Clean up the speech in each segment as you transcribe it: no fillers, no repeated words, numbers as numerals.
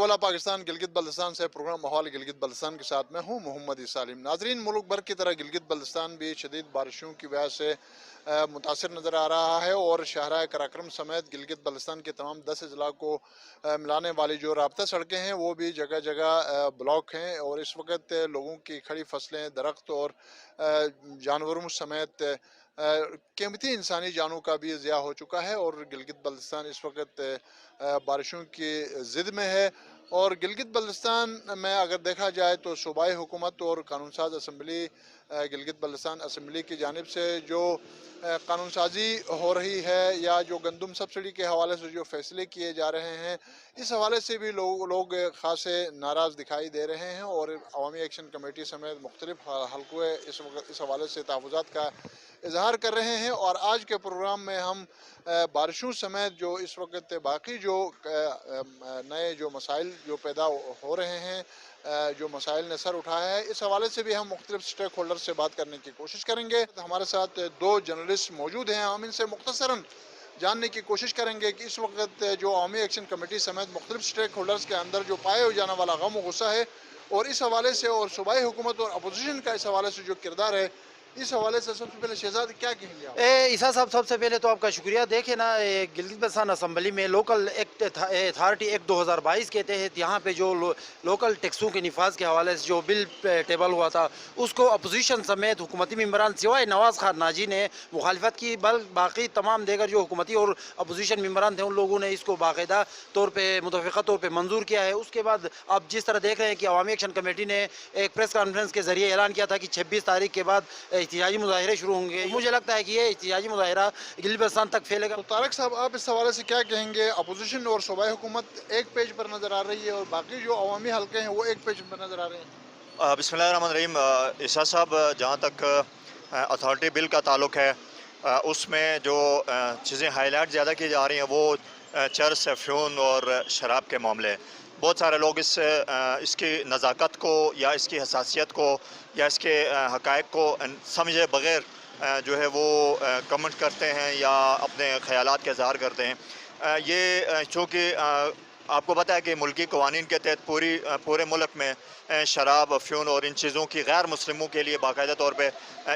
वाला पाकिस्तान गिलगित बल्तिस्तान से प्रोग्राम माहौल गिलगित बल्तिस्तान के साथ मैं हूँ मोहम्मद इसालिम। नाजरीन, मुल्क भर की तरह गिलगित बल्तिस्तान भी शदीद बारिशों की वजह से मुतासर नज़र आ रहा है और शहरा कराक्रम समेत गिलगित बल्तिस्तान के तमाम 10 अजला को मिलाने वाली जो राबता सड़कें हैं वो भी जगह जगह ब्लॉक हैं और इस वक्त लोगों की खड़ी फसलें, दरख्त और जानवरों समेत कीमती इंसानी जानों का भी ज़िया हो चुका है और गिलगित बल्तिस्तान इस वक्त बारिशों की ज़िद में है। और गिलगित बल्तिस्तान में अगर देखा जाए तो सूबाई हुकूमत और कानून साज असम्बली गिलगित बल्तिस्तान असम्बली की जानिब से जो कानून साजी हो रही है या जो गंदम सब्सिडी के हवाले से जो फैसले किए जा रहे हैं, इस हवाले से भी लोग खासे नाराज़ दिखाई दे रहे हैं और अवामी एक्शन कमेटी समेत मुख्तलिफ हल्के इस हवाले से तहफ़्फ़ुज़ात का इजहार कर रहे हैं। और आज के प्रोग्राम में हम बारिशों समेत जो इस वक्त बाकी जो नए जो मसाइल जो पैदा हो रहे हैं, जो मसाइल ने सर उठाया है, इस हवाले से भी हम मुख्तलिफ स्टेक होल्डर से बात करने की कोशिश करेंगे। हमारे साथ दो जर्नलिस्ट मौजूद हैं, हम इनसे मुख्तसरन जानने की कोशिश करेंगे कि इस वक्त जो अवामी एक्शन कमेटी समेत मुख्तलिफ स्टेक होल्डर्स के अंदर जो पाए हो जाने वाला गम और गुस्सा है और इस हवाले से और सूबाई हुकूमत और अपोजिशन का इस हवाले से जो किरदार है, इस हवाले से सबसे पहले शहजाद क्या कहेंगे आप? ईसा साहब, सबसे पहले तो आपका शुक्रिया। देखें ना, गिलगित बल्तिस्तान असम्बली में लोकल एक्ट अथॉरिटी एक्ट 2022 के तहत यहाँ पे जो लोकल टैक्सों के निफाज के हवाले से जो बिल टेबल हुआ था, उसको अपोजिशन समेत हुकूमती मेम्बरान सिवाय नवाज़ खान नाजी ने मुखालिफत की, बाकी तमाम देगर जो हुकूमती और अपोजिशन मेम्बरान थे उन लोगों ने इसको बाकायदा तौर पर मुतफ़िक़ा तौर पर मंजूर किया है। उसके बाद आप जिस तरह देख रहे हैं कि अवामी एक्शन कमेटी ने एक प्रेस कॉन्फ्रेंस के जरिए ऐलान किया था कि 26 तारीख के बाद एहतिजाजी मुजाहिरे शुरू होंगे। मुझे लगता है कि ये एहतिजाजी मुजाहिरा गिलगित बल्तिस्तान तक फैलेगा। तो तारक साहब, आप इस हवाले से क्या कहेंगे? अपोजिशन और सूबाई हुकूमत एक पेज पर नज़र आ रही है और बाकी जो अवामी हल्के हैं वो एक पेज पर नज़र आ रहे हैं। बिस्मिल्लाहिर्रहमानिर्रहीम। ईसा साहब, जहाँ तक अथॉरिटी बिल का ताल्लुक़ है, उसमें जो चीज़ें हाईलाइट ज़्यादा की जा रही हैं वो चरस, अफ्यून और शराब के मामले। बहुत सारे लोग इसकी नज़ाकत को या इसकी हसासियत को या इसके हक़ाइक़ को समझे बग़ैर जो है वो कमेंट करते हैं या अपने ख़यालात का इज़हार करते हैं। ये चूँकि आपको पता है कि मुल्की क़वानीन के तहत पूरे मुल्क में शराब, अफ्यून और इन चीज़ों की गैर मुस्लिमों के लिए बाकायदा तौर पे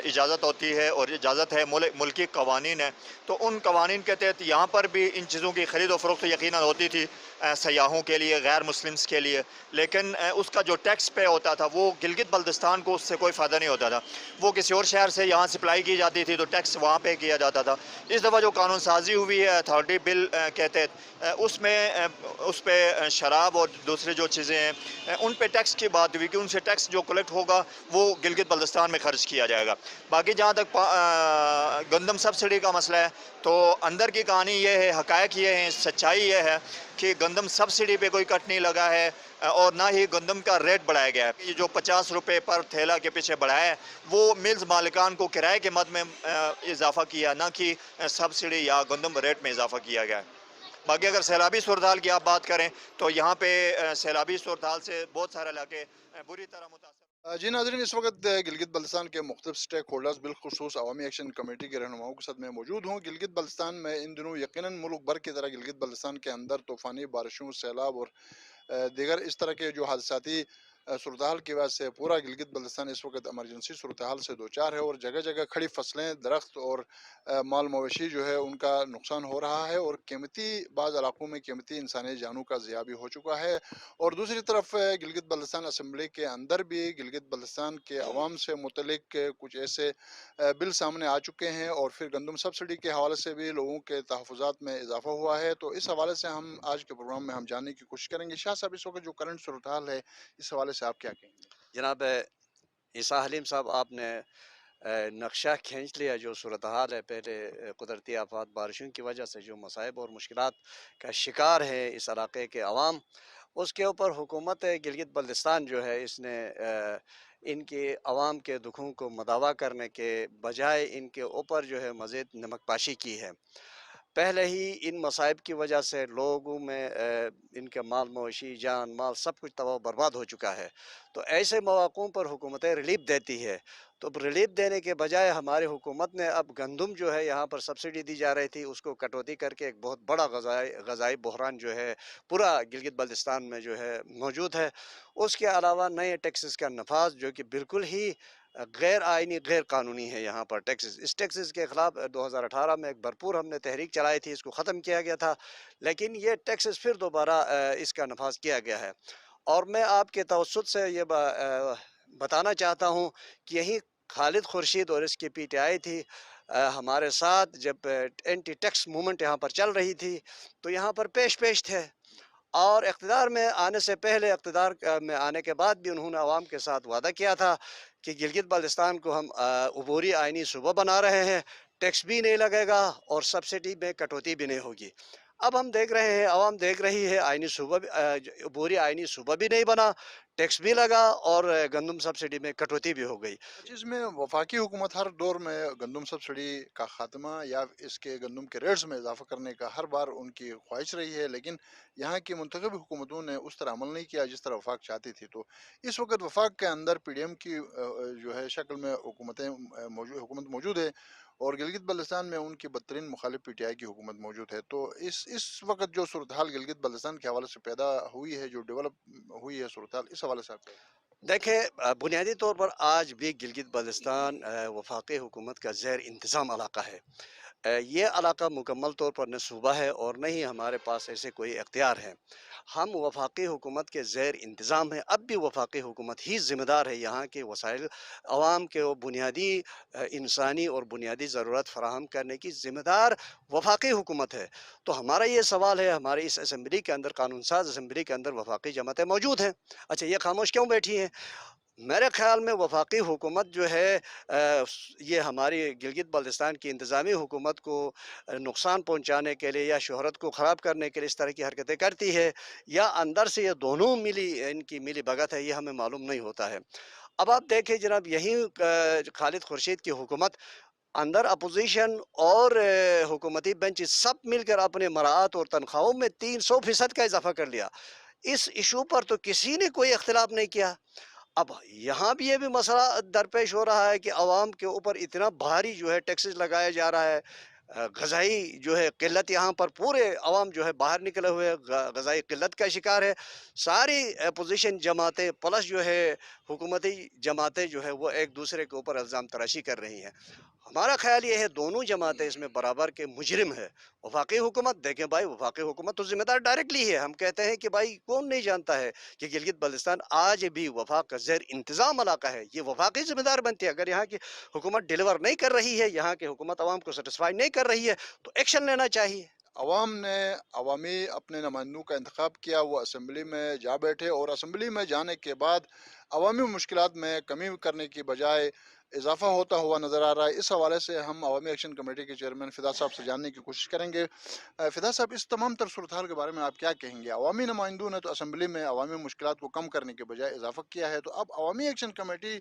इजाज़त होती है और इजाज़त है, मुल्की क़वानीन है। तो उन क़वानीन के तहत यहाँ पर भी इन चीज़ों की ख़रीद व फ़रोख्त यकीनन होती थी सयाहों के लिए, गैर मुस्लिम्स के लिए, लेकिन उसका जो टैक्स पे होता था वो गिलगित बल्तिस्तान को उससे कोई फ़ायदा नहीं होता था। वो किसी और शहर से यहाँ सप्लाई की जाती थी तो टैक्स वहाँ पे किया जाता था। इस दफ़ा जो कानून साजी हुई है अथॉरिटी बिल के तहत, उसमें उस पे शराब और दूसरी जो चीज़ें हैं उन पे टैक्स की बात हुई कि उनसे टैक्स जो कलेक्ट होगा वो गिलगित बल्तिस्तान में खर्च किया जाएगा। बाकी जहाँ तक गंदम सब्सिडी का मसला है, तो अंदर की कहानी ये है, हक़ाइक़ ये हैं, सच्चाई ये है कि गंदम सब्सिडी पे कोई कट नहीं लगा है और ना ही गंदम का रेट बढ़ाया गया है। ये जो 50 रुपये पर थैला के पीछे बढ़ाया है वो मिल्स मालिकान को किराए के मद में इजाफ़ा किया, ना कि सब्सिडी या गंदम रेट में इजाफ़ा किया गया है। बाकी अगर सैलाबी सूरत हाल की आप बात करें तो यहाँ पे सैलाबी सूरत हाल से बहुत सारे इलाके बुरी तरह मुतासर। जी नाज़रीन, इस वक्त गिलगित बल्तिस्तान के मुख्तलिफ स्टेक होल्डर्स बिलखुसूस अवामी एक्शन कमेटी के रहनुमाओं के साथ मैं मौजूद हूँ। गिलगित बल्तिस्तान में इन दिनों यकीनन मुल्क भर की तरह गिलगित बल्तिस्तान के अंदर तूफ़ानी बारिशों, सैलाब और दीगर इस तरह के जो हादसाती सूरत हाल की वजह से पूरा गिलगित बल्तिस्तान इस वक्त एमरजेंसी सूरत हाल से दो चार है और जगह जगह खड़ी फसलें, दरख्त और माल मवेशी जो है उनका नुकसान हो रहा है और कीमती बाज़ इलाकों में कीमती इंसानी जानों का ज़िया भी हो चुका है। और दूसरी तरफ गिलगित बल्तिस्तान असम्बली के अंदर भी गिलगित बल्तिस्तान के अवाम से मुतलिक कुछ ऐसे बिल सामने आ चुके हैं और फिर गंदम सब्सिडी के हवाले से भी लोगों के तहफ़्फ़ुज़ात में इजाफ़ा हुआ है। तो इस हवाले से हम आज के प्रोग्राम में हम जानने की कोशिश करेंगे। शाह साहब, इस वक्त जो करंट सूरत हाल है, इस हवाले से आप क्या कहेंगे? जनाब ईसा हलीम साहब, आपने नक्शा खींच लिया जो सूरत हाल है। पहले कुदरती आफात, बारिशों की वजह से जो मसाइब और मुश्किलात का शिकार है इस इलाके के अवाम, उसके ऊपर हुकूमत गिलगित बल्तिस्तान जो है इसने इनके अवाम के दुखों को मदावा करने के बजाय इनके ऊपर जो है मज़ीद नमकपाशी की है। پہلے ہی ان مصائب کی وجہ سے لوگوں میں ان کے مال مویشی جان مال سب کچھ تباہ و برباد ہو چکا ہے. تو ایسے مواقعوں پر حکومتیں ریلیف دیتی ہے. تو ریلیف دینے کے بجائے ہماری حکومت نے اب گندم جو ہے یہاں پر سبسڈی دی جا رہی تھی اس کو کٹوتی کر کے ایک بہت بڑا غذائی بحران جو ہے پورا گلگت بلتستان میں جو ہے موجود ہے. اس کے علاوہ نئے ٹیکسز کا نفاذ جو کہ بالکل ہی غیر آئینی غیر قانونی ہے. یہاں پر ٹیکسز اس ٹیکسز کے خلاف 2018 میں ایک بھرپور ہم نے تحریک چلائی تھی, اس کو ختم کیا گیا تھا, لیکن یہ ٹیکسز پھر دوبارہ اس کا نفاذ کیا گیا ہے. اور میں آپ کے توسط سے یہ بتانا چاہتا ہوں کہ یہی خالد خورشید اور اس کی پی ٹی آئی تھی ہمارے ساتھ جب اینٹی ٹیکس موومنٹ یہاں پر چل رہی تھی تو یہاں پر پیش تھے, اور اقتدار میں آنے سے پہلے اقتدار میں آنے کے بعد بھی انہوں نے عوام کے ساتھ وعدہ کیا تھا کہ گلگت بلتستان کو ہم عبوری آئینی صوبہ بنا رہے ہیں, ٹیکس بھی نہیں لگے گا اور سبسڈی میں کٹوتی بھی نہیں ہوگی. اب ہم دیکھ رہے ہیں, عوام دیکھ رہی ہے, آئینی صوبہ عبوری آئینی صوبہ بھی نہیں بنا, ٹیکس بھی لگا اور گندم سبسڈی میں کٹوتی بھی ہو گئی. جس میں وفاقی حکومت ہر دور میں گندم سبسڈی کا خاتمہ یا اس کے گندم کے ریٹس میں اضافہ کرنے کا ہر بار ان کی خواہش رہی ہے, لیکن یہاں کی منتخب حکومتوں نے اس طرح عمل نہیں کیا جس طرح وفاق چاہتی تھی. تو اس وقت وفاق کے اندر پی ڈی ایم کی جو ہے شکل میں حکومت موجود ہے اور گلگت بلتستان میں ان کی بدترین مخالف پی ٹی آئی کی حکومت موجود ہے. تو اس وقت جو صورتحال گلگت بلتستان کے حوالے سے پیدا ہوئی ہے, جو ڈیولپ ہوئی ہے صورتحال, اس حوالے سے آپ دیکھیں بنیادی طور پر آج بھی گلگت بلتستان وفاقی حکومت کا زیر انتظام علاقہ ہے. یہ علاقہ مکمل طور پر نہ صوبہ ہے اور نہ ہی ہمارے پاس ایسے کوئی اختیار ہے. ہم وفاقی حکومت کے زیر انتظام ہیں. اب بھی وفاقی حکومت ہی ذمہ دار ہے یہاں کے وسائل عوام کے بنیادی انسانی اور بنیادی ضرورت فراہم کرنے کی ذمہ دار وفاقی حکومت ہے. تو ہمارا یہ سوال ہے, ہمارے اس اسمبلی کے اندر قانون ساز اسمبلی کے اندر وفاقی جماعتیں موجود ہیں, اچھا یہ خاموش کیوں بیٹھی ہیں؟ میرے خیال میں وفاقی حکومت جو ہے یہ ہماری گلگت بلتستان کی انتظامی حکومت کو نقصان پہنچانے کے لیے یا شہرت کو خراب کرنے کے لیے اس طرح کی حرکتیں کرتی ہے, یا اندر سے یہ دونوں ان کی ملی بھگت ہے, یہ ہمیں معلوم نہیں ہوتا ہے. اب آپ دیکھیں جناب, یہی خالد خورشید کی حکومت اندر اپوزیشن اور حکومتی بینچ سب مل کر اپنے مراعات اور تنخواہوں میں 300% کا اضافہ کر لیا. اس ایشو پر تو کسی نے کوئی اختلاف نہیں کیا. اب یہاں بھی یہ بھی مسئلہ درپیش ہو رہا ہے کہ عوام کے اوپر اتنا بھاری جو ہے ٹیکسز لگایا جا رہا ہے, غذائی جو ہے قلت, یہاں پر پورے عوام جو ہے باہر نکلے ہوئے غذائی قلت کا شکار ہے. ساری اپوزیشن جماعتیں پلس جو ہے حکومتی جماعتیں جو ہے وہ ایک دوسرے کے اوپر الزام تراشی کر رہی ہیں. ہمارا خیال یہ ہے دونوں جماعتیں اس میں برابر کے مجرم ہے. وفاقی حکومت دیکھیں بھائی, وفاقی حکومت تو ذمہ دار ڈائریکٹلی ہے. ہم کہتے ہیں کہ بھائی کون نہیں جانتا ہے کہ گلگت بلتستان آج بھی وفاق کا زیر انتظام علاقہ ہے, یہ وفاقی ذمہ دار بنتی ہے. اگر یہاں کی حکومت ڈیلیور نہیں کر رہی ہے, یہاں کی حکومت عوام کو سیٹسفائی نہیں کر رہی ہے, تو ایکشن لینا چاہیے. عوام نے عوامی اپنے نمائندوں کا انتخاب کیا, وہ اسمبلی میں جا بیٹھے اور اسمبلی میں جانے کے بعد عوامی مشکلات میں کمی کرنے کی بجائے اضافہ ہوتا ہوا نظر آ رہا ہے. اس حوالے سے ہم عوامی ایکشن کمیٹی کے چیئرمین فدا صاحب سے جاننے کی کوشش کریں گے. فدا صاحب, اس تمام تر صورتحال کے بارے میں آپ کیا کہیں گے؟ عوامی نمائندوں نے تو اسمبلی میں عوامی مشکلات کو کم کرنے کے بجائے اضافہ کیا ہے, تو اب عوامی ایکشن کمیٹی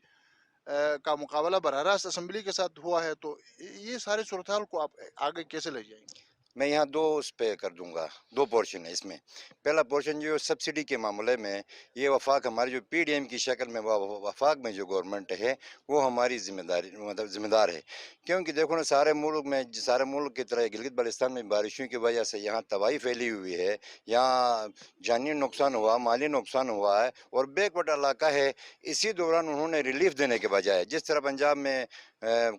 کا مقابلہ براہ راست اسمبلی کے ساتھ ہوا ہے, تو یہ سارے صورتحال کو آپ آگے کیسے لے جائیں گے؟ میں یہاں دو اس پہ کر دوں گا, دو پورشن ہے اس میں. پہلا پورشن جو سبسڈی کے معاملے میں, یہ وفاق ہماری جو پی ڈی ایم کی شکل میں وفاق میں جو گورنمنٹ ہے وہ ہماری ذمہ دار ہے. کیونکہ دیکھو نا, سارے ملک کی طرح گلگت بلتستان میں بارشوں کی وجہ سے یہاں تباہی پھیلی ہوئی ہے, یہاں جانی نقصان ہوا, مالی نقصان ہوا ہے اور بیک ورڈ علاقہ ہے. اسی دوران انہوں نے ریلیف دینے کے بجائے, جس طرح پنجاب میں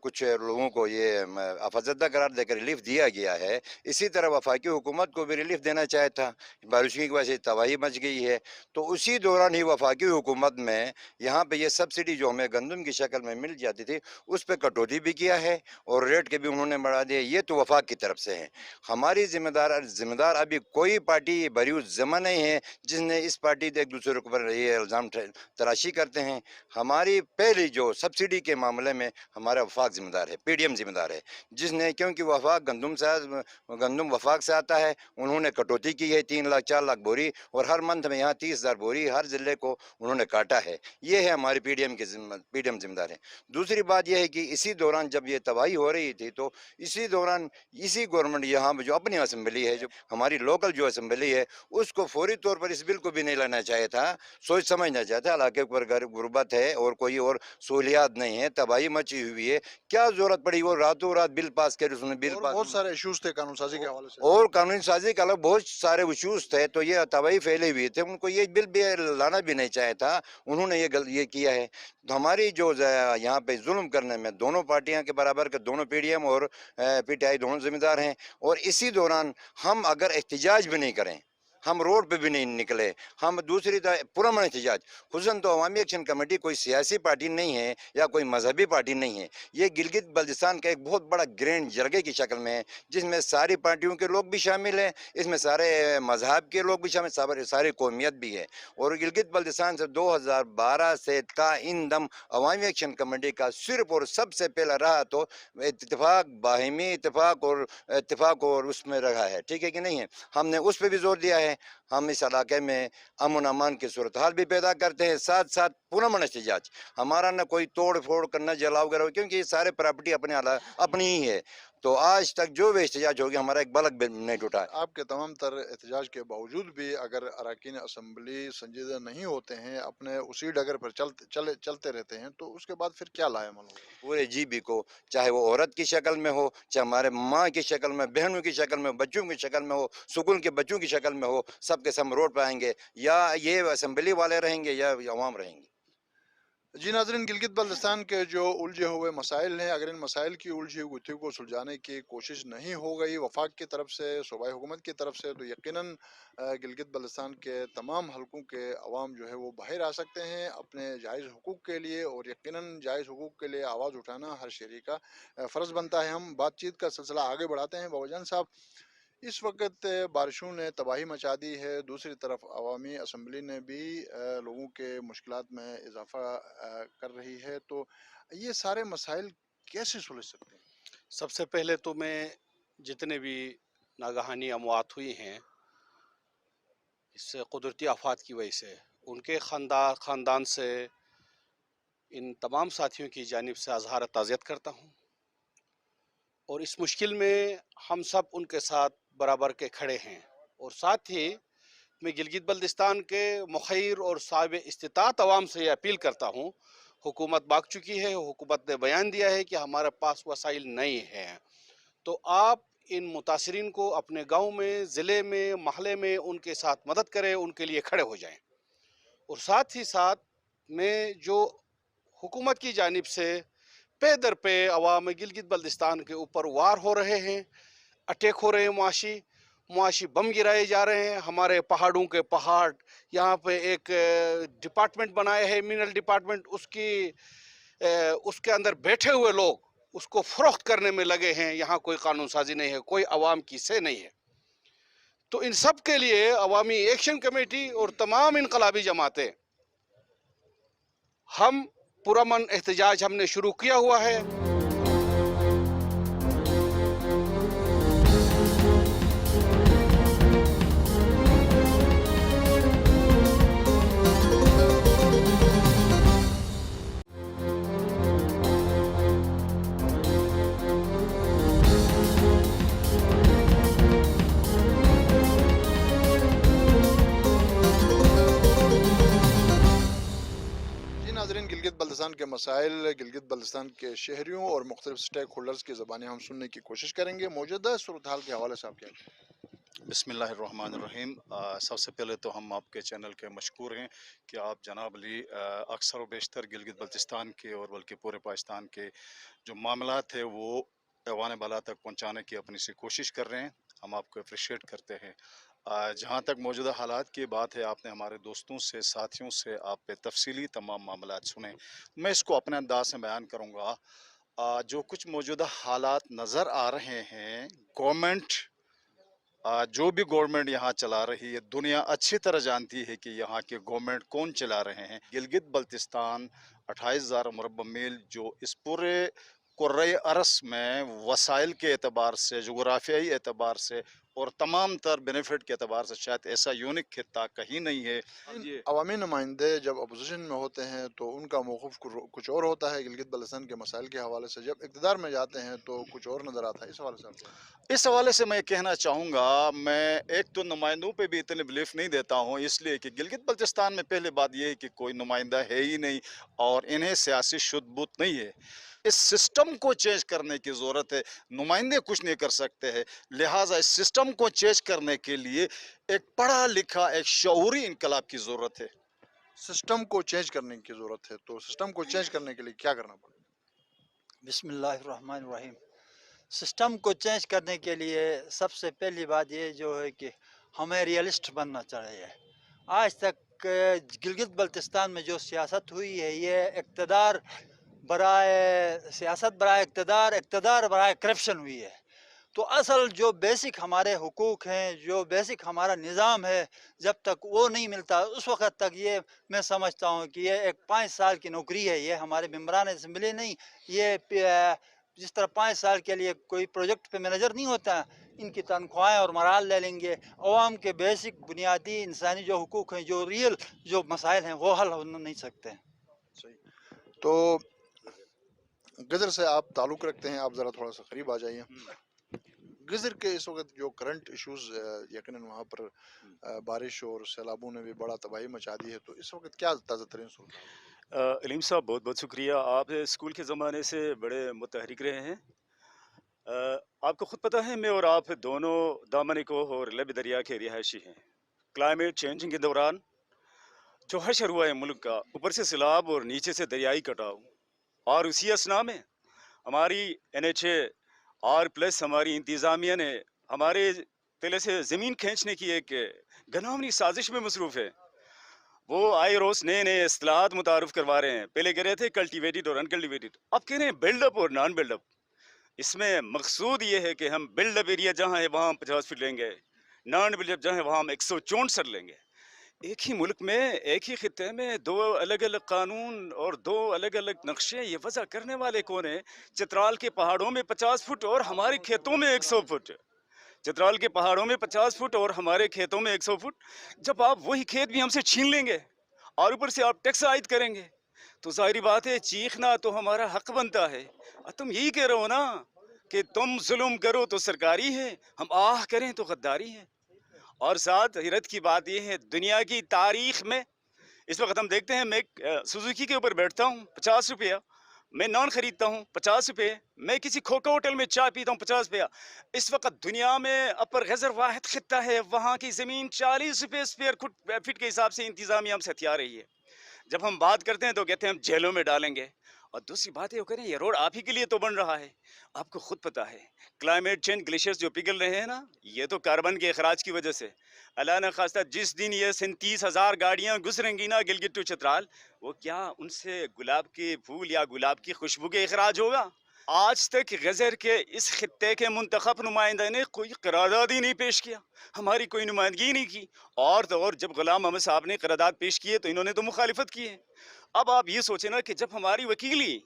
کچھ لوگوں کو یہ افزدہ قرار دے کر ریلیف دیا گیا ہے, اسی طرح وفاقی حکومت کو بھی ریلیف دینا چاہے تھا. بارشوں کی وجہ سے تباہی مچ گئی ہے, تو اسی دوران ہی وفاقی حکومت میں یہاں پہ یہ سبسڈی جو ہمیں گندم کی شکل میں مل جاتی تھی اس پہ کٹوتی بھی کیا ہے اور ریٹ کے بھی انہوں نے بڑھا دیے. یہ تو وفاق کی طرف سے ہے. ہماری ذمہ دار ابھی کوئی پارٹی بری ذمہ نہیں ہے جس نے اس پارٹی ایک دوسرے کے اوپر یہ الزام تراشی کرتے ہیں. ہماری پہلی جو سبسڈی کے معاملے میں ہمارے हमारा वफाक जिम्मेदार है, PDM जिम्मेदार है, जिसने, क्योंकि वफाक गंदम वफाक से आता है, उन्होंने कटौती की है 3 लाख 4 लाख बोरी, और हर मंथ में यहाँ 30,000 बोरी हर ज़िले को उन्होंने काटा है। ये है हमारी PDM जिम्मेदार है। दूसरी बात यह है कि इसी दौरान जब ये तबाही हो रही थी, तो इसी दौरान इसी गवर्नमेंट यहाँ जो अपनी असम्बली है, जो हमारी लोकल जो असम्बली है, उसको फौरी तौर पर इस बिल को भी नहीं लाना चाहिए था, सोच समझना चाहिए था। इलाके पर गुर्बत है और कोई और सहूलियात नहीं है, तबाही मची हुई है, क्या जरूरत पड़ी वो रातों रात बिल पास करे, उसने बिल और पास, बहुत सारे इश्यूज थे कानून साजी के हवाले से। और कानूनी साजी के अलग बहुत सारे इश्यूज थे, तो ये तबाही फैली हुई थे, उनको ये बिल भी लाना भी नहीं चाहिए था, उन्होंने ये किया है। तो हमारी जो यहाँ पे जुल्म करने में दोनों पार्टियां के बराबर के दोनों PDM और PTI दोनों जिम्मेदार हैं। और इसी दौरान हम अगर एहतजाज भी नहीं करें, हम रोड पे भी नहीं निकले, हम दूसरी पुरअमन एहतजाज, हुसन तो अवामी एक्शन कमेटी कोई सियासी पार्टी नहीं है या कोई मजहबी पार्टी नहीं है, ये गिलगित बल्तिस्तान का एक बहुत बड़ा ग्रैंड जरगे की शक्ल में है, जिसमें सारी पार्टियों के लोग भी शामिल हैं, इसमें सारे मजहब के लोग भी शामिल, सारी कौमियत भी है। और गिलगित बल्तिस्तान से 2012 से इन दम अवामी एक्शन कमेटी का सिर्फ और सबसे पहला रहा तो इत्तेफाक, बाहिमी इत्तेफाक और उसमें रहा है, ठीक है कि नहीं है। हमने उस पर भी जोर दिया है। हम इस इलाके में अमन अमान की सूरत हाल भी पैदा करते हैं, साथ साथ पुरअमन एहतजाज, हमारा न कोई तोड़ फोड़ करना, जलाओ वगैरह, क्योंकि ये सारे प्रॉपर्टी अपनी ही है। तो आज तक जो भी एहतजाज हो गया, हमारा एक बलक भी नहीं टूटा। आपके तमाम तर एहतजाज के बावजूद भी अगर अरकान असम्बली संजीदा नहीं होते हैं, अपने उसी डगर पर चलते रहते हैं, तो उसके बाद फिर क्या लाएमल होगा? पूरे GB को, चाहे वो औरत की शक्ल में हो, चाहे हमारे माँ की शक्ल में, बहनों की शक्ल में, बच्चों की शक्ल में हो, स्कूल के बच्चों की शक्ल में हो, सबके सब रोड पर आएंगे, या ये असम्बली वाले रहेंगे या अवाम रहेंगे। जी नाज़रीन, गिलगित बल्तिस्तान के जो उलझे हुए मसाइल हैं, अगर इन मसाइल की उलझी हुई गुत्थी को सुलझाने की कोशिश नहीं हो गई वफाक की तरफ से, सूबाई हुकूमत की तरफ से, तो यकीनन गिलगित बल्तिस्तान के तमाम हलकों के अवाम जो है वो बाहर आ सकते हैं अपने जायज़ हुकूक के लिए, और यकीनन जायज़ हुकूक के लिए आवाज़ उठाना हर शहरी का फ़र्ज़ बनता है। हम बातचीत का सिलसिला आगे बढ़ाते हैं। बाबाजान साहब, इस वक्त बारिशों ने तबाही मचा दी है, दूसरी तरफ अवामी असम्बली ने भी लोगों के मुश्किलात में इजाफा कर रही है, तो ये सारे मसाइल कैसे सुलझ सकते हैं? सबसे पहले तो मैं जितने भी नागहानी अमवात हुई हैं इस कुदरती आफात की वजह से, उनके ख़ानदान से इन तमाम साथियों की जानिब से अज़हार ताज़ियत करता हूँ, और इस मुश्किल में हम सब उनके साथ बराबर के खड़े हैं। और साथ ही मैं गिलगित बल्तिस्तान के मुखैर और साहिब इस्तिताअत अवाम से ये अपील करता हूँ, हुकूमत भाग चुकी है, हुकूमत ने बयान दिया है कि हमारे पास वसाइल नहीं हैं, तो आप इन मुतासरीन को अपने गांव में, ज़िले में, महल्ले में उनके साथ मदद करें, उनके लिए खड़े हो जाएं। और साथ ही साथ मैं जो हुकूमत की जानिब से पे दर पे अवाम गिलगित बल्तिस्तान के ऊपर वार हो रहे हैं, अटैक हो रहे हैं, मुआशी बम गिराए जा रहे हैं, हमारे पहाड़ों के पहाड़, यहाँ पे एक डिपार्टमेंट बनाया है मिनरल डिपार्टमेंट, उसके अंदर बैठे हुए लोग उसको फरोख्त करने में लगे हैं, यहाँ कोई कानून साजी नहीं है, कोई अवाम की से नहीं है। तो इन सब के लिए अवामी एक्शन कमेटी और तमाम इनकलाबी जमातें, हम पुरअमन एहतजाज हमने शुरू किया हुआ है। नाज़रीन, गिलगित बल्तिस्तान के मसाइल, गिलगित बल्तिस्तान के शहरियों और मुख्तलिफ स्टेक होल्डर्स की ज़बानी हम सुनने की कोशिश करेंगे। मौजूदा सूरत हाल के हवाले से आप क्या कहें? बिस्मिल्लाहिर्रहमानिर्रहीम। सबसे पहले तो हम आपके चैनल के मशकूर हैं कि आप जनाब अली अक्सर व बेशतर गिलगित बल्तिस्तान के और बल्कि पूरे पाकिस्तान के जो मामलात है वो ऐवान बाला तक पहुँचाने की अपनी सी कोशिश कर रहे हैं, हम आपको अप्रिशिएट करते हैं। जहाँ तक मौजूदा हालात की बात है, आपने हमारे दोस्तों से, साथियों से आप पे तफसीली तमाम मामलात सुने, मैं इसको अपने अंदाज से बयान करूँगा। जो कुछ मौजूदा हालात नज़र आ रहे हैं, गवर्नमेंट जो भी गवर्नमेंट यहाँ चला रही है, दुनिया अच्छी तरह जानती है कि यहाँ के गवर्नमेंट कौन चला रहे हैं। गिलगित बल्तिस्तान 28,000 मुरब्बा मील जो इस पूरे कुर्रे अरस में वसाइल के एतबार से, जोग्राफियाई एतबार से और तमाम तर बेनिफिट के एतबार से शायद ऐसा यूनिक खित्ता कहीं नहीं है। ये अवामी नुमाइंदे जब अपोजिशन में होते हैं तो उनका मौक़िफ़ कुछ और होता है गिलगित बल्तिस्तान के मसाइल के हवाले से, जब इक़्तिदार में जाते हैं तो कुछ और नज़र आता है। इस हवाले से आप क्या? इस हवाले से मैं कहना चाहूँगा, मैं एक तो नुमाइंदों पे भी इतने बिलीफ नहीं देता हूँ, इसलिए कि गिलगित बल्तिस्तान में पहले बात यह है कि कोई नुमाइंदा है ही नहीं और इन्हें सियासी शुद्ध-बुद्ध नहीं है। इस सिस्टम को चेंज करने की ज़रूरत है, नुमाइंदे कुछ नहीं कर सकते हैं। लिहाजा इस सिस्टम को चेंज करने के लिए एक पढ़ा लिखा, एक शऊरी इनकलाब की ज़रूरत है। सिस्टम को चेंज करने की ज़रूरत है, तो सिस्टम को चेंज करने के लिए क्या करना पड़ेगा? बिस्मिल्लाहिर्रहमानिर्रहीम। सिस्टम को चेंज करने के लिए सबसे पहली बात ये जो है कि हमें रियलिस्ट बनना चाहिए। आज तक गिलगित बल्तिस्तान में जो सियासत हुई है ये इक़्तिदार बराए सियासत बराए इक़्तिदार, इक़्तिदार बराए करप्शन हुई है। तो असल जो बेसिक हमारे हुकूक हैं, जो बेसिक हमारा निज़ाम है, जब तक वो नहीं मिलता उस वक़्त तक ये मैं समझता हूँ कि ये एक 5 साल की नौकरी है। ये हमारे मेंबरान असम्बली नहीं, ये जिस तरह 5 साल के लिए कोई प्रोजेक्ट पे मैनेजर नहीं होता, इनकी तनख्वाहें और मराल ले लेंगे। अवाम के बेसिक बुनियादी इंसानी जो हुकूक हैं, जो रियल जो मसाइल हैं वो हल हो नहीं सकते हैं। सही। तो गज़र से आप ताल्लुक़ रखते हैं, आप ज़रा थोड़ा सा करीब आ जाइए। गज़र के इस वक्त जो करंट इश्यूज़ यकीनन वहाँ पर बारिश और सैलाबों ने भी बड़ा तबाही मचा दी है, तो इस वक्त क्या ताज़ा तरीन सूरत हाल है? अलीम साहब बहुत बहुत शुक्रिया, आप स्कूल के ज़माने से बड़े मुतहरिक रहे हैं। आपको ख़ुद पता है मैं और आप दोनों दामन कोह और लब दरिया के रिहायशी हैं। क्लाइमेट चेंजिंग के दौरान जो हशर हुआ है मुल्क का, ऊपर से सैलाब और नीचे से दरियाई कटाव, और उसी असना में हमारी NHA और प्लस हमारी इंतज़ामिया ने हमारे पहले से ज़मीन खींचने की एक घिनौनी साजिश में मसरूफ़ है। वो आए रोज़ नए नए इस्तिलाहात मुतारुफ करवा रहे हैं। पहले कह रहे थे कल्टिवेटेड और अनकल्टिवेटेड, अब कह रहे हैं बिल्डअप और नॉन बिल्डअप। इसमें मकसूद ये है कि हम बिल्डअप एरिया जहाँ है वहाँ हम 50 फीट लेंगे, नॉन बिल्डअप जहाँ है वहाँ हम 164 लेंगे। एक ही मुल्क में, एक ही खित्ते में दो अलग अलग कानून और दो अलग अलग नक्शे, ये वजह करने वाले कौन है? चित्राल के पहाड़ों में 50 फुट और हमारे खेतों में 100 फुट। चित्राल के पहाड़ों में 50 फुट और हमारे खेतों में 100 फुट। जब आप वही खेत भी हमसे छीन लेंगे और ऊपर से आप टैक्स आयद करेंगे, तो जाहिर बात है चीखना तो हमारा हक बनता है। तुम यही कह रहे हो ना कि तुम जुल्म करो तो सरकारी है, हम आह करें तो गद्दारी है। और साथ हैरत की बात यह है, दुनिया की तारीख में इस वक्त हम देखते हैं, मैं सुजुकी के ऊपर बैठता हूँ 50 रुपया, मैं नॉन खरीदता हूँ 50 रुपये, मैं किसी खोखा होटल में चाय पीता हूँ 50 रुपया। इस वक्त दुनिया में अपर गज़र वाहिद खित्ता है, वहाँ की ज़मीन 40 रुपये स्क्वायर फीट के हिसाब से इंतज़ामिया हमसे हथिया रही है। जब हम बात करते हैं तो कहते हैं हम जेलों में डालेंगे। और दूसरी बात ये करें, ये रोड आप ही के लिए तो बन रहा है। आपको खुद पता है क्लाइमेट चेंज, ग्लेशियर्स जो पिघल रहे हैं ना, ये तो कार्बन के अखराज की वजह से। अल्लाह न खास्ता जिस दिन ये 37,000 गाड़ियाँ गुजरेंगी ना गिलगित टू चित्राल, वो क्या उनसे गुलाब के फूल या गुलाब की खुशबू के अखराज होगा? आज तक गज़र के इस खित्ते के मुंतखब नुमाइंदा ने कोई करारदाद ही नहीं पेश किया, हमारी कोई नुमाइंदगी नहीं की। और तो और जब गुलाम मोहम्मद साहब ने करारदाद पेश किए तो इन्होंने तो मुखालिफत की है। अब आप ये सोचें ना कि जब हमारी वकीली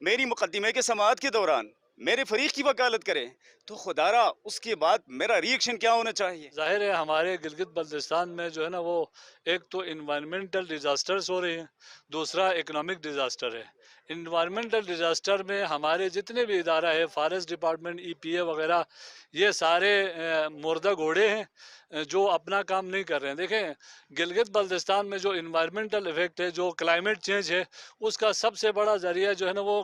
मेरी मुकदमे के समाअत के दौरान मेरे फरीक की वकालत करें, तो खुदारा उसके बाद मेरा रिएक्शन क्या होना चाहिए? जाहिर है हमारे गिलगित बल्तिस्तान में जो है ना, वो एक तो इन्वायरमेंटल डिज़ास्टर्स हो रहे हैं, दूसरा इकोनॉमिक डिज़ास्टर है। इन्वायरमेंटल डिज़ास्टर में हमारे जितने भी इदारा है, फॉरेस्ट डिपार्टमेंट, EPA वगैरह, ये सारे मुर्दा घोड़े हैं जो अपना काम नहीं कर रहे हैं। देखें, गिलगित बल्तिस्तान में जो इन्वायरमेंटल इफ़ेक्ट है, जो क्लाइमेट चेंज है, उसका सबसे बड़ा ज़रिया जो है ना वो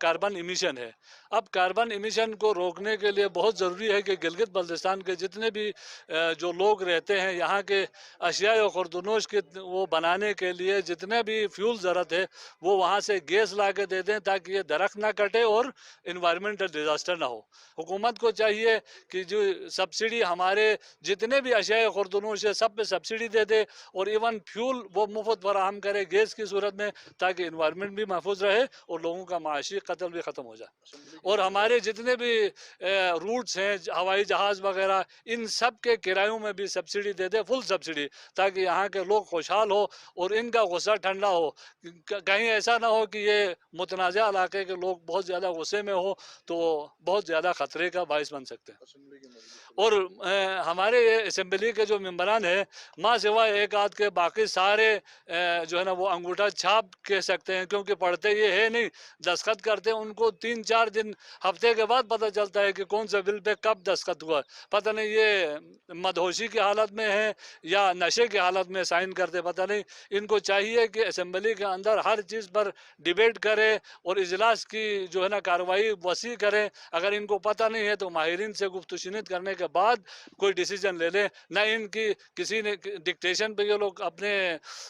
कार्बन इमिशन है। अब कार्बन इमिशन को रोकने के लिए बहुत ज़रूरी है कि गिलगित बल्तिस्तान के जितने भी जो लोग रहते हैं, यहाँ के अशिया और खुर्दनोश के वो बनाने के लिए जितने भी फ्यूल ज़रूरत है वो वहाँ से गैस ला के दे दें, ताकि ये दरख्त ना कटे और इन्वायरमेंटल डिज़ास्टर ना हो। हुकूमत को चाहिए कि जो सब्सिडी हमारे जितने भी अशिया खुर्दनोश है सब पे सब्सिडी दे दे, और इवन फ्यूल वो मुफ्त फराहम करे गैस की सूरत में, ताकि इन्वायरमेंट भी महफूज रहे और लोगों का माशी कत्ल भी ख़त्म हो जाए। और हमारे जितने भी रूट्स हैं, हवाई जहाज़ वगैरह, इन सब के किरायों में भी सब्सिडी दे दे, फुल सब्सिडी, ताकि यहाँ के लोग खुशहाल हो और इनका गुस्सा ठंडा हो। कहीं ऐसा ना हो कि ये मुतनाज़ा इलाके के लोग बहुत ज़्यादा गुस्से में हो तो बहुत ज़्यादा ख़तरे का बाइस बन सकते हैं। और हमारे ये असम्बली के जो मेंबरान हैं, माँ सिवाय एक आध के बाकी सारे जो है ना वो अंगूठा छाप कह सकते हैं, क्योंकि पढ़ते ये है नहीं, दस्तखत करते हैं, उनको 3-4 दिन हफ्ते के बाद पता चलता है कि कौन सा बिल पे कब दस्तखत हुआ। पता नहीं ये मदहोशी की हालत में है या नशे की हालत में साइन करते, पता नहीं। इनको चाहिए कि असम्बली के अंदर हर चीज़ पर डिबेट करे और इजलास की जो है ना कार्रवाई वसी करें। अगर इनको पता नहीं है तो माहिरीन से गुफ्तशुनित करने के बाद कोई डिसीजन ले लें। न इनकी किसी ने डिक्टेशन पे ये लोग अपने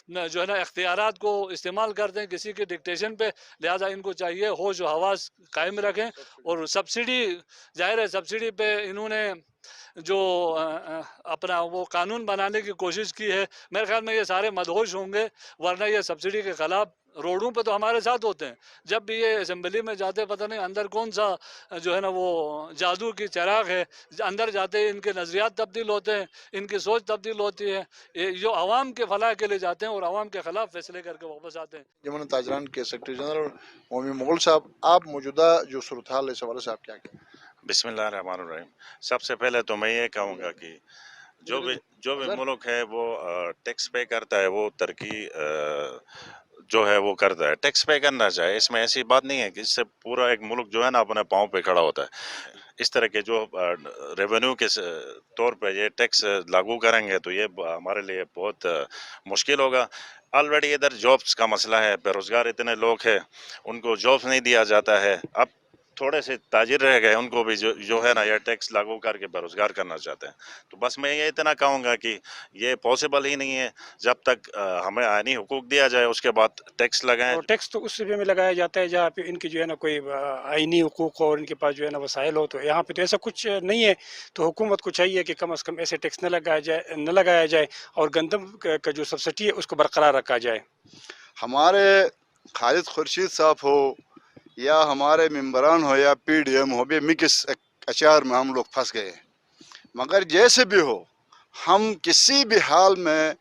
जो है ना इख्तियारात को इस्तेमाल करते हैं किसी के डिक्टेशन पे। लिहाजा इनको चाहिए होश व हवास कायम रखें। और सब्सिडी, जाहिर है सब्सिडी पे इन्होंने जो अपना वो कानून बनाने की कोशिश की है, मेरे ख्याल में ये सारे मदहोश होंगे, वरना ये सब्सिडी के ख़िलाफ़ रोडों पे तो हमारे साथ होते हैं। जब भी ये असम्बली में जाते पता नहीं अंदर कौन सा जो है ना वो जादू की चिराग है, अंदर जाते ही इनके नज़रियात तब्दील होते हैं, इनकी सोच तब्दील होती है, ये जो आवाम के फलाह के लिए जाते हैं और आवाम के ख़िलाफ़ फैसले करके वापस आते हैं। यमन ताजरान के सेक्रेटरी जनरल मोमी मुगल साहब, आप मौजूदा जो सूरत हाल है इस हवाले से आप क्या कहें? बिस्मिल्लाहिर्रहमानिर्रहीम। सबसे पहले तो मैं ये कहूँगा कि जो भी मुल्क है वो टैक्स पे करता है, वो तरक्की जो है वो करता है, टैक्स पे करना चाहिए। इसमें ऐसी बात नहीं है कि इससे पूरा एक मुल्क जो है ना अपने पाँव पे खड़ा होता है। इस तरह के जो रेवेन्यू के तौर पे ये टैक्स लागू करेंगे तो ये हमारे लिए बहुत मुश्किल होगा। ऑलरेडी इधर जॉब्स का मसला है, बेरोज़गार इतने लोग हैं, उनको जॉब्स नहीं दिया जाता है। अब थोड़े से ताजिर रह गए, उनको भी जो है ना ये टैक्स लागू करके बेरोज़गार करना चाहते हैं। तो बस मैं ये इतना कहूँगा कि ये पॉसिबल ही नहीं है। जब तक हमें आईनी हुकूक दिया जाए उसके बाद टैक्स लगाएं। और टैक्स तो उस सूबे में लगाया जाता है जहाँ पे इनकी जो है ना कोई आईनी हुकूक हो और इनके पास जो है ना वसाइल हो। तो यहाँ पे तो ऐसा कुछ नहीं है। तो हुकूमत को चाहिए कि कम से कम ऐसे टैक्स न लगाया जाए और गंदम का जो सब्सिडी है उसको बरकरार रखा जाए। हमारे खालिद खुर्शीद साहब हो या हमारे मेंबरान हो या पीडीएम हो, भी मिक्स अचार में हम लोग फंस गए। मगर जैसे भी हो, हम किसी भी हाल में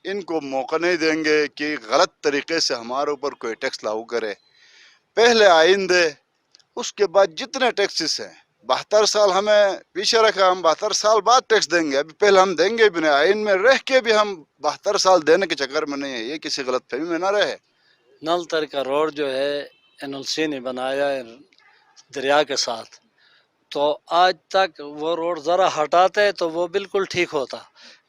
इनको मौका नहीं देंगे कि गलत तरीके से हमारे ऊपर कोई टैक्स लागू करे। पहले आइन दे, उसके बाद जितने टैक्सेस हैं, 72 साल हमें पीछे रखा, हम 72 साल बाद टैक्स देंगे। अभी पहले हम देंगे भी नहीं, आइन में रह के भी हम 72 साल देने के चक्कर में नहीं है। ये किसी गलत फहमी में ना रहे। नल तर का रोड जो है एनएलसी ने बनाया है दरिया के साथ, तो आज तक वो रोड ज़रा हटाते तो वो बिल्कुल ठीक होता।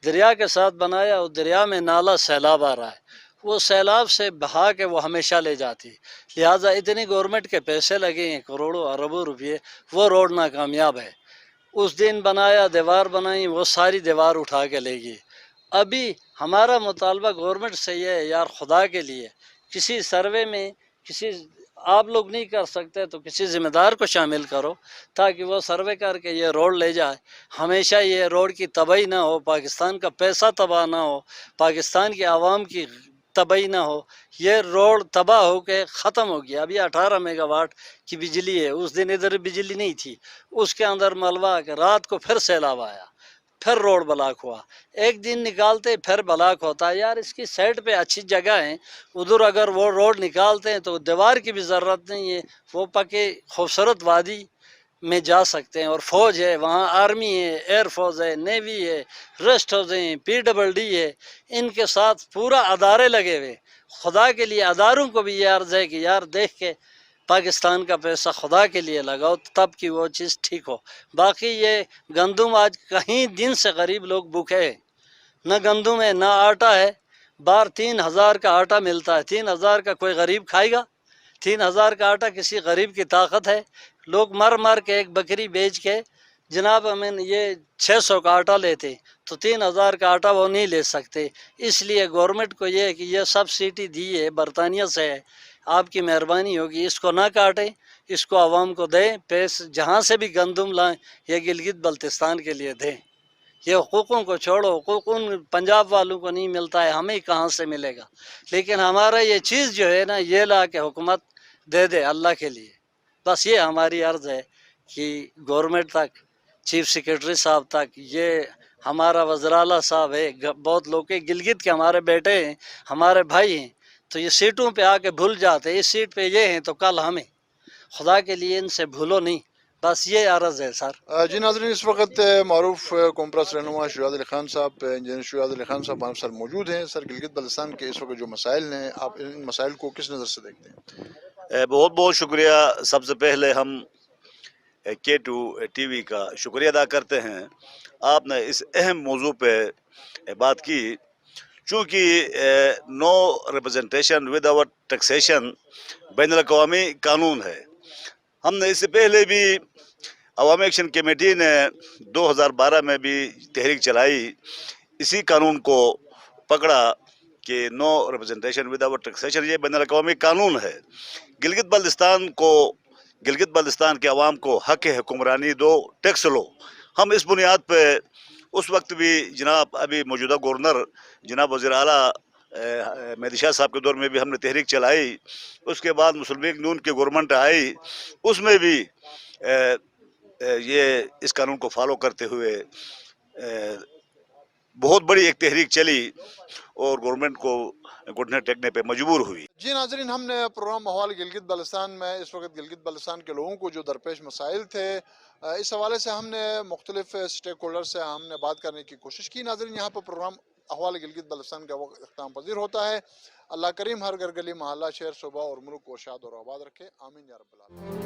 दरिया के साथ बनाया, और दरिया में नाला सैलाब आ रहा है, वो सैलाब से बहा के वो हमेशा ले जाती। लिहाजा इतनी गवर्नमेंट के पैसे लगे हैं, करोड़ों अरबों रुपये, वो रोड नाकामयाब है। उस दिन बनाया, दीवार बनाई, वो सारी दीवार उठा के ले गई। अभी हमारा मुतालबा गवर्नमेंट से ये है, यार खुदा के लिए किसी सर्वे में किसी आप लोग नहीं कर सकते तो किसी ज़िम्मेदार को शामिल करो, ताकि वो सर्वे करके ये रोड ले जाए। हमेशा ये रोड की तबाही ना हो, पाकिस्तान का पैसा तबाह ना हो, पाकिस्तान की आवाम की तबाही ना हो। ये रोड तबाह हो के ख़त्म हो गया। अभी 18 मेगावाट की बिजली है, उस दिन इधर बिजली नहीं थी, उसके अंदर मलबा के रात को फिर सैलाब आया, फिर रोड ब्लॉक हुआ। एक दिन निकालते फिर ब्लॉक होता है। यार इसकी साइड पे अच्छी जगह है, उधर अगर वो रोड निकालते हैं तो दीवार की भी ज़रूरत नहीं है, वो पक्के खूबसूरत वादी में जा सकते हैं। और फौज है वहाँ, आर्मी है, एयर फोर्स है, नेवी है, रेस्ट हाउस है, PWD है, इनके साथ पूरा अदारे लगे हुए। खुदा के लिए अदारों को भी ये अर्ज़ है कि यार देख के पाकिस्तान का पैसा खुदा के लिए लगाओ, तब कि वो चीज़ ठीक हो। बाकी ये गंदम आज कहीं दिन से गरीब लोग भूखे हैं, न गंदम है न आटा है। बाहर 3000 का आटा मिलता है, 3000 का कोई गरीब खाएगा? 3000 का आटा किसी गरीब की ताकत है? लोग मर मर के एक बकरी बेच के जनाब हमें ये 600 का आटा लेते, तो 3000 का आटा वो नहीं ले सकते। इसलिए गवर्नमेंट को ये है कि ये सब्सिडी दी है, बरतानिया से है, आपकी मेहरबानी होगी इसको ना काटें, इसको आवाम को दें। पैसे जहाँ से भी गंदम लाएं ये गिलगित बल्तिस्तान के लिए दें। ये हुकूकों को छोड़ो, हुकूक उन पंजाब वालों को नहीं मिलता है, हमें कहाँ से मिलेगा? लेकिन हमारा ये चीज़ जो है ना, ये ला के हुकूमत दे दे अल्लाह के लिए। बस ये हमारी अर्ज़ है कि गवर्नमेंट तक, चीफ सेक्रेटरी साहब तक, ये हमारा वज़ीर-ए-आला साहब है, बहुत लोग के गिलगित के हमारे बेटे हैं, हमारे भाई हैं, तो ये सीटों पे आके भूल जाते, इस सीट पे ये हैं तो कल हमें, खुदा के लिए इनसे भूलो नहीं, बस ये अर्ज़ है सर। जी नाज़रीन, इस वक्त मारूफ कॉम्प्रेस रहनुमा शुजात अली खान साहब, इंजीनियर शुजात अली खान साहब हमारे साथ मौजूद हैं। सर, गिलगित बल्तिस्तान के इस वक्त जो मसाइल हैं, आप इन मसाइल को किस नज़र से देखते हैं? बहुत बहुत शुक्रिया। सबसे पहले हम K2 TV का शुक्रिया अदा करते हैं, आपने इस अहम मौजू पे बात की। चूँकि no representation with our taxation बैनुल अक़वामी कानून है। हमने इससे पहले भी अवामी एक्शन कमेटी ने 2012 में भी तहरीक चलाई, इसी कानून को पकड़ा कि no representation with our taxation ये बैनुल अक़वामी कानून है। गिलगित बल्तिस्तान के अवाम को हक है हुक्मरानी दो, टैक्स लो। हम इस बुनियाद पे उस वक्त भी जनाब अभी मौजूदा गवर्नर जनाब वज़ीर-ए-आला मेहदी शाह साहब के दौर में भी हमने तहरीक चलाई। उसके बाद मुस्लिम लीग नून की गवर्नमेंट आई, उसमें भी ये इस कानून को फॉलो करते हुए बहुत बड़ी एक तहरीक चली और गवर्नमेंट को घुटने टेकने पे मजबूर हुई। जी नाज़रीन, हमने प्रोग्राम माहौल गिलगित बल्तिस्तान में इस वक्त गिलगित बल्तिस्तान के लोगों को जो दरपेश मसाइल थे, इस हवाले से हमने मुख्तलिफ स्टेक होल्डर से हमने बात करने की कोशिश की। नाज़रीन, यहाँ पर प्रोग्राम अहवाल गिलगित बल्तिस्तान का वक्त इख्तिताम पजीर होता है। अल्लाह करीम हर घर गली मोहल्ला शहर सूबा और मुल्क को शाद और आबाद रखे। आमीन या रब्बल आलमीन।